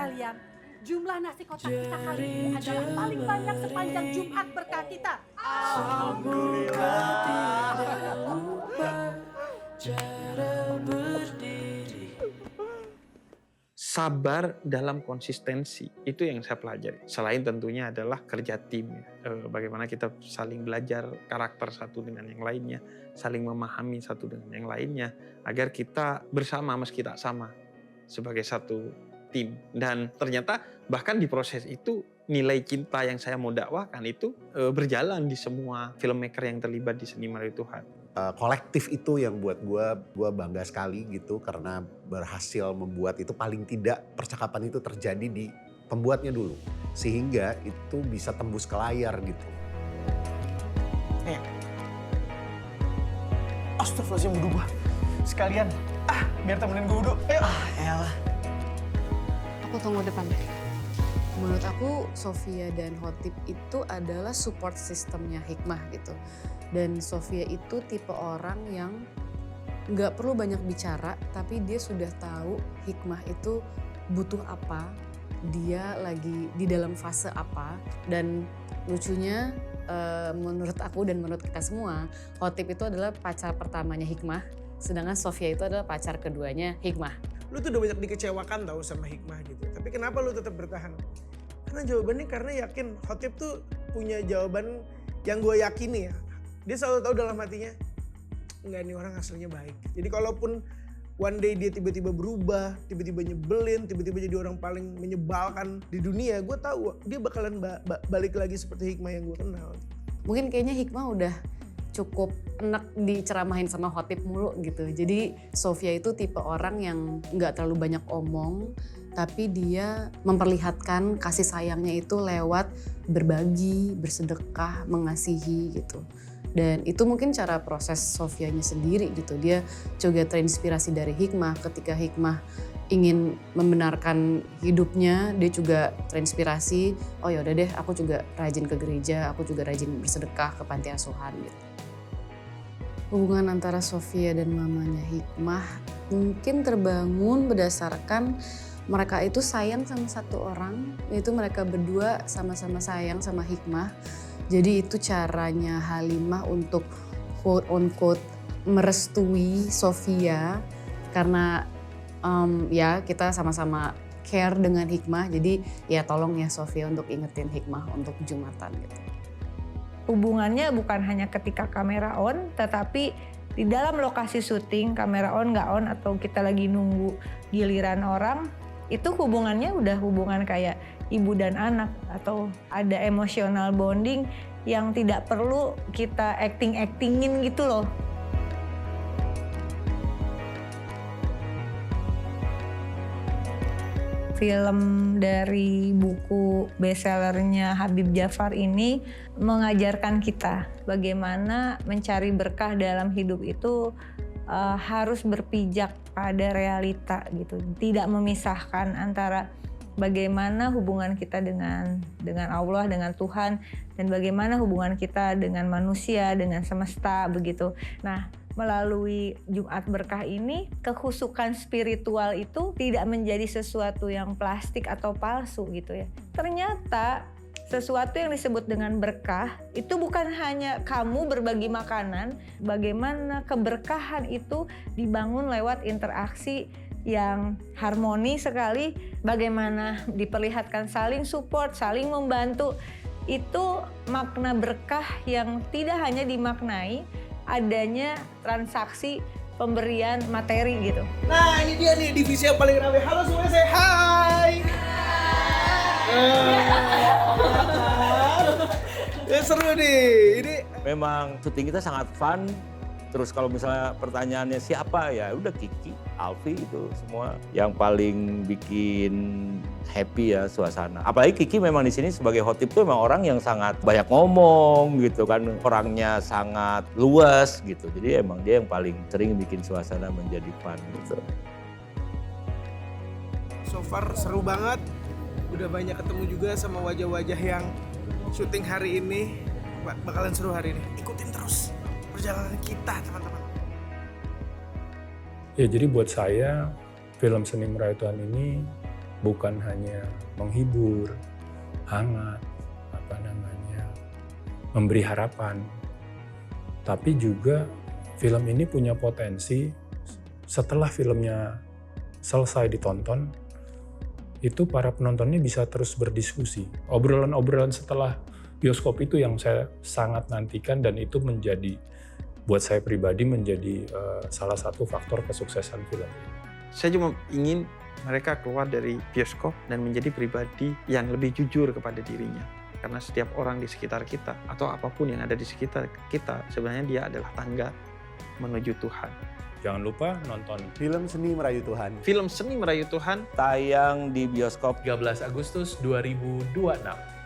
sekalian, jumlah nasi kotak kita kali ini adalah paling banyak sepanjang Jumat berkah kita. Sabar dalam konsistensi, itu yang saya pelajari. Selain tentunya adalah kerja tim, bagaimana kita saling belajar karakter satu dengan yang lainnya, saling memahami satu dengan yang lainnya, agar kita bersama meski tak sama sebagai satu tim. Dan ternyata bahkan di proses itu nilai cinta yang saya mau dakwakan itu berjalan di semua filmmaker yang terlibat di Seni Merayu Tuhan. Kolektif itu yang buat gue bangga sekali gitu, karena berhasil membuat itu, paling tidak percakapan itu terjadi di pembuatnya dulu sehingga itu bisa tembus ke layar gitu. Astagfirullahaladzim, wudhu gue sekalian biar temenin gue wudhu. Ayo. Elah. Aku tunggu depan deh. Menurut aku Sofia dan Hotip itu adalah support systemnya Hikmah gitu. Dan Sofia itu tipe orang yang nggak perlu banyak bicara, tapi dia sudah tahu Hikmah itu butuh apa, dia lagi di dalam fase apa. Dan lucunya menurut aku dan menurut kita semua, Hotip itu adalah pacar pertamanya Hikmah, sedangkan Sofia itu adalah pacar keduanya Hikmah. Lu tuh udah banyak dikecewakan tau sama Hikmah gitu. Tapi kenapa lu tetap bertahan? Karena jawabannya karena yakin Hotip tuh punya jawaban yang gue yakini ya. Dia selalu tahu dalam hatinya, enggak, nih orang aslinya baik. Jadi kalaupun one day dia tiba-tiba berubah, tiba-tiba nyebelin, tiba-tiba jadi orang paling menyebalkan di dunia, gue tahu dia bakalan balik lagi seperti Hikmah yang gue kenal. Mungkin kayaknya Hikmah udah cukup enak diceramahin sama Hotip mulu gitu. Jadi Sofia itu tipe orang yang nggak terlalu banyak omong, tapi dia memperlihatkan kasih sayangnya itu lewat berbagi, bersedekah, mengasihi gitu. Dan itu mungkin cara proses Sofianya sendiri gitu. Dia juga terinspirasi dari Hikmah. Ketika Hikmah ingin membenarkan hidupnya, dia juga terinspirasi, oh yaudah deh aku juga rajin ke gereja, aku juga rajin bersedekah ke panti asuhan gitu. Hubungan antara Sofia dan mamanya Hikmah mungkin terbangun berdasarkan mereka itu sayang sama satu orang, yaitu mereka berdua sama-sama sayang sama Hikmah. Jadi itu caranya Halimah untuk quote on quote merestui Sofia karena ya kita sama-sama care dengan Hikmah. Jadi ya tolong ya Sofia untuk ingetin Hikmah untuk Jumatan gitu. Hubungannya bukan hanya ketika kamera on, tetapi di dalam lokasi syuting kamera on nggak on atau kita lagi nunggu giliran orang, itu hubungannya udah hubungan kayak ibu dan anak atau ada emotional bonding yang tidak perlu kita acting-actingin gitu loh. Film dari buku bestsellernya Habib Jafar ini mengajarkan kita bagaimana mencari berkah dalam hidup itu harus berpijak pada realita gitu, tidak memisahkan antara bagaimana hubungan kita dengan Allah, dengan Tuhan, dan bagaimana hubungan kita dengan manusia, dengan semesta begitu. Nah, melalui Jumat Berkah ini, kehusukan spiritual itu tidak menjadi sesuatu yang plastik atau palsu gitu ya. Ternyata sesuatu yang disebut dengan berkah itu bukan hanya kamu berbagi makanan, bagaimana keberkahan itu dibangun lewat interaksi yang harmoni sekali, bagaimana diperlihatkan saling support, saling membantu. Itu makna berkah yang tidak hanya dimaknai adanya transaksi pemberian materi gitu. Nah ini dia nih divisi yang paling ramai. Halo semuanya, saya hai. Ya seru nih. Ini memang syuting kita sangat fun. Terus kalau misalnya pertanyaannya siapa, ya udah Kiki, Alfi itu semua yang paling bikin happy ya suasana. Apalagi Kiki memang di sini sebagai Hotip tuh memang orang yang sangat banyak ngomong gitu kan, orangnya sangat luas gitu. Jadi emang dia yang paling sering bikin suasana menjadi fun gitu. so far seru banget. Udah banyak ketemu juga sama wajah-wajah yang syuting hari ini. Bakalan seru hari ini. Ikutin terus perjalanan kita, teman-teman. Ya jadi buat saya film Seni Merayu Tuhan ini bukan hanya menghibur, hangat, memberi harapan, tapi juga film ini punya potensi setelah filmnya selesai ditonton, itu para penontonnya bisa terus berdiskusi. Obrolan-obrolan setelah bioskop itu yang saya sangat nantikan, dan itu menjadi, buat saya pribadi menjadi salah satu faktor kesuksesan film ini. Saya cuma ingin mereka keluar dari bioskop dan menjadi pribadi yang lebih jujur kepada dirinya. Karena setiap orang di sekitar kita atau apapun yang ada di sekitar kita, sebenarnya dia adalah tangga menuju Tuhan. Jangan lupa nonton Film Seni Merayu Tuhan. Film Seni Merayu Tuhan Tayang di bioskop 13 Agustus 2026.